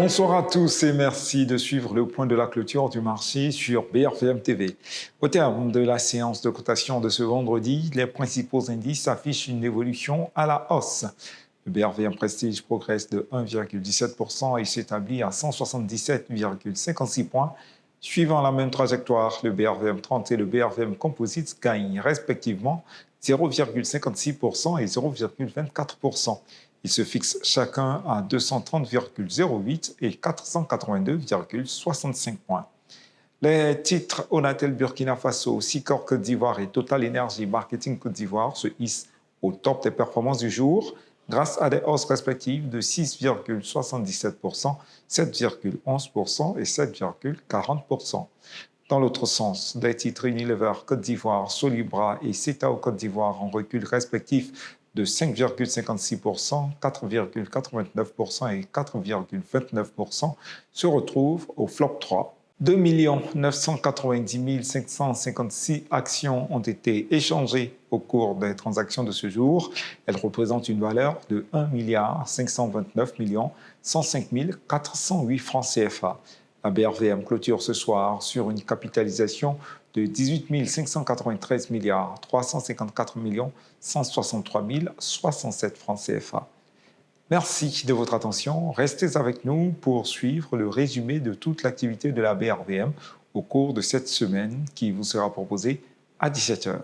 Bonsoir à tous et merci de suivre le point de la clôture du marché sur BRVM TV. Au terme de la séance de cotation de ce vendredi, les principaux indices affichent une évolution à la hausse. Le BRVM Prestige progresse de 1,17% et s'établit à 177,56 points. Suivant la même trajectoire, le BRVM 30 et le BRVM Composites gagnent respectivement 0,56% et 0,24%. Ils se fixent chacun à 230,08 et 482,65 points. Les titres Onatel Burkina Faso, Sicor Côte d'Ivoire et Total Energy Marketing Côte d'Ivoire se hissent au top des performances du jour grâce à des hausses respectives de 6,77%, 7,11% et 7,40%. Dans l'autre sens, des titres Unilever Côte d'Ivoire, Solibra et Cetao Côte d'Ivoire en recul respectif de 5,56%, 4,89% et 4,29% se retrouvent au flop 3. 2 990 556 actions ont été échangées au cours des transactions de ce jour. Elles représentent une valeur de 1 529 105 408 francs CFA. La BRVM clôture ce soir sur une capitalisation de 18 593 354 163 067 francs CFA. Merci de votre attention. Restez avec nous pour suivre le résumé de toute l'activité de la BRVM au cours de cette semaine qui vous sera proposée à 17 h.